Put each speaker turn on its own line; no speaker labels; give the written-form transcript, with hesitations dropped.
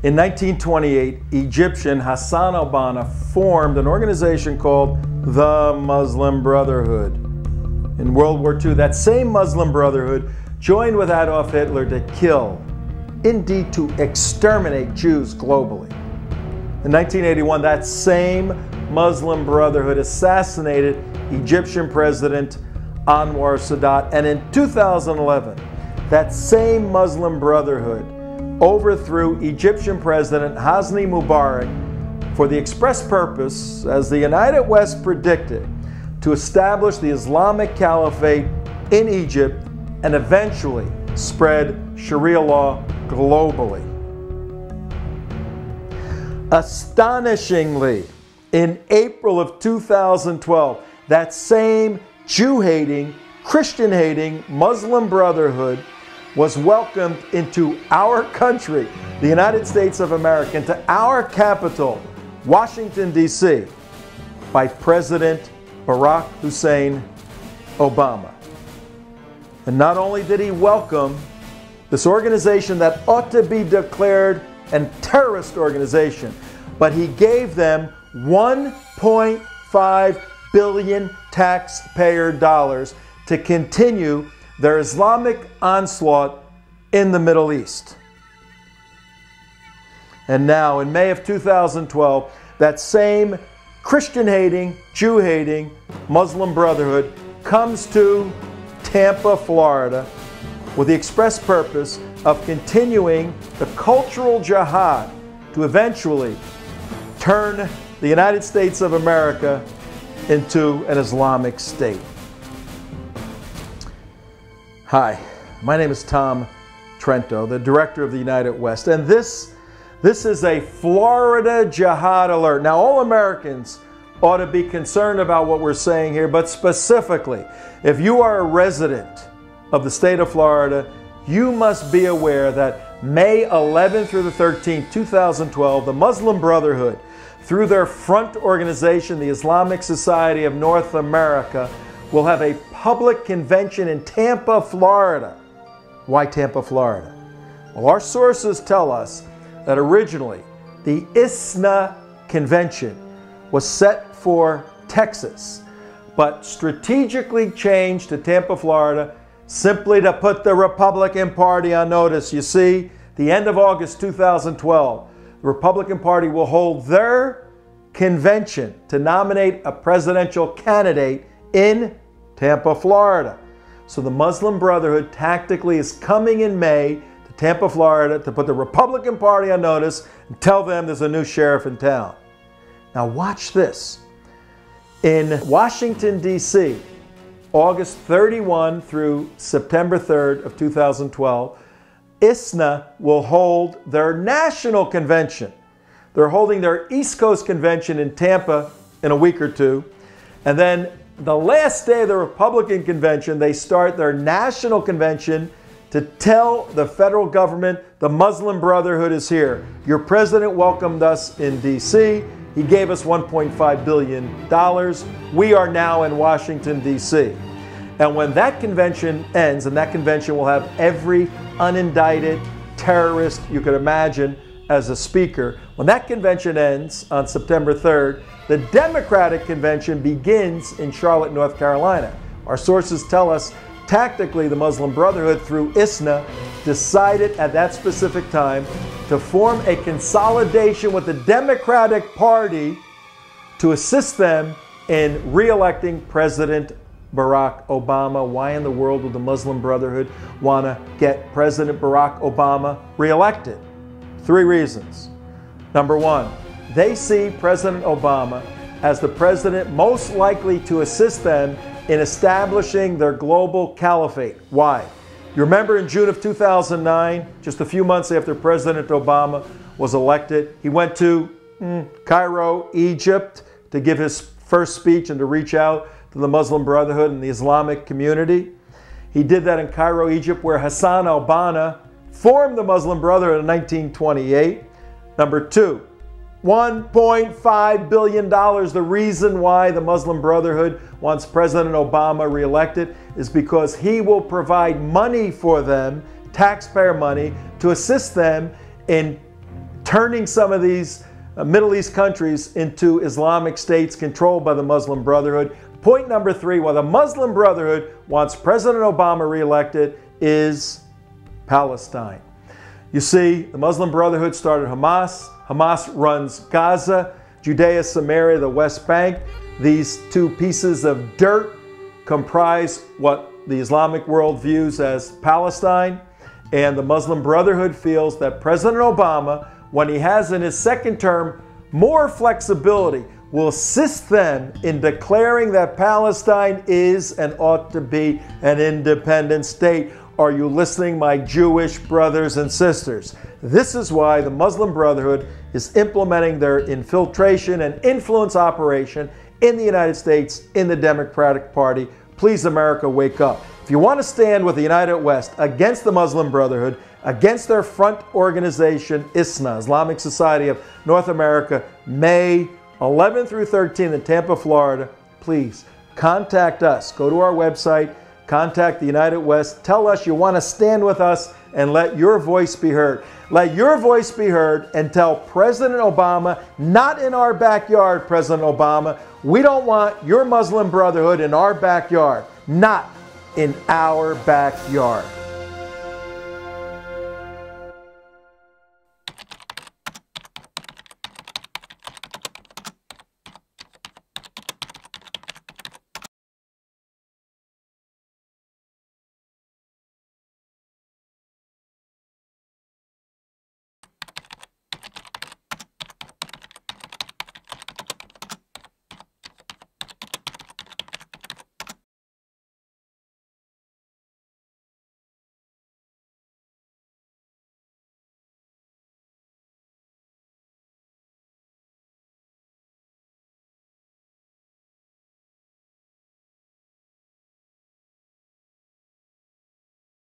In 1928, Egyptian Hassan al-Banna formed an organization called the Muslim Brotherhood. In World War II, that same Muslim Brotherhood joined with Adolf Hitler to kill, indeed to exterminate Jews globally. In 1981, that same Muslim Brotherhood assassinated Egyptian President Anwar Sadat, and in 2011, that same Muslim Brotherhood overthrew Egyptian President Hosni Mubarak for the express purpose, as the United West predicted, to establish the Islamic Caliphate in Egypt and eventually spread Sharia law globally. Astonishingly, in April of 2012, that same Jew-hating, Christian-hating Muslim Brotherhood was welcomed into our country, the United States of America, into our capital, Washington, D.C., by President Barack Hussein Obama. And not only did he welcome this organization that ought to be declared a terrorist organization, but he gave them $1.5 billion taxpayer dollars to continue their Islamic onslaught in the Middle East. And now, in May of 2012, that same Christian-hating, Jew-hating Muslim Brotherhood comes to Tampa, Florida, with the express purpose of continuing the cultural jihad to eventually turn the United States of America into an Islamic state. Hi, my name is Tom Trento, the director of the United West, and this is a Florida jihad alert. Now, all Americans ought to be concerned about what we're saying here, but specifically, if you are a resident of the state of Florida, you must be aware that May 11th through the 13th, 2012, the Muslim Brotherhood, through their front organization, the Islamic Society of North America, will have a public convention in Tampa, Florida. Why Tampa, Florida? Well, our sources tell us that originally the ISNA convention was set for Texas, but strategically changed to Tampa, Florida, simply to put the Republican Party on notice. You see, the end of August 2012, the Republican Party will hold their convention to nominate a presidential candidate in Tampa, Florida. So the Muslim Brotherhood tactically is coming in May to Tampa, Florida to put the Republican Party on notice and tell them there's a new sheriff in town. Now watch this. In Washington, D.C., August 31 through September 3rd of 2012, ISNA will hold their national convention. They're holding their East Coast convention in Tampa in a week or two. And then the last day of the Republican convention, they start their national convention to tell the federal government the Muslim Brotherhood is here. Your president welcomed us in D.C. He gave us $1.5 billion. We are now in Washington, D.C. And when that convention ends, and that convention will have every unindicted terrorist you could imagine as a speaker, when that convention ends on September 3rd, the Democratic convention begins in Charlotte, North Carolina. Our sources tell us tactically the Muslim Brotherhood through ISNA decided at that specific time to form a consolidation with the Democratic Party to assist them in re-electing President Barack Obama. Why in the world would the Muslim Brotherhood want to get President Barack Obama re-elected? 3 reasons. Number 1, they see President Obama as the president most likely to assist them in establishing their global caliphate. Why? You remember in June of 2009, just a few months after President Obama was elected, he went to Cairo, Egypt, to give his first speech and to reach out to the Muslim Brotherhood and the Islamic community. He did that in Cairo, Egypt, where Hassan al-Banna formed the Muslim Brotherhood in 1928. Number 2, $1.5 billion. The reason why the Muslim Brotherhood wants President Obama reelected is because he will provide money for them, taxpayer money, to assist them in turning some of these Middle East countries into Islamic states controlled by the Muslim Brotherhood. Point number 3, while the Muslim Brotherhood wants President Obama reelected, is Palestine. You see, the Muslim Brotherhood started Hamas. Hamas runs Gaza, Judea, Samaria, the West Bank. These two pieces of dirt comprise what the Islamic world views as Palestine. And the Muslim Brotherhood feels that President Obama, when he has in his second term more flexibility, will assist them in declaring that Palestine is and ought to be an independent state. Are you listening, my Jewish brothers and sisters? This is why the Muslim Brotherhood is implementing their infiltration and influence operation in the United States, in the Democratic Party. Please, America, wake up. If you want to stand with the United West against the Muslim Brotherhood, against their front organization, ISNA, Islamic Society of North America, May 11 through 13 in Tampa, Florida, please contact us. Go to our website, contact the United West, tell us you want to stand with us, and let your voice be heard. Let your voice be heard and tell President Obama, not in our backyard, President Obama. We don't want your Muslim Brotherhood in our backyard, not in our backyard.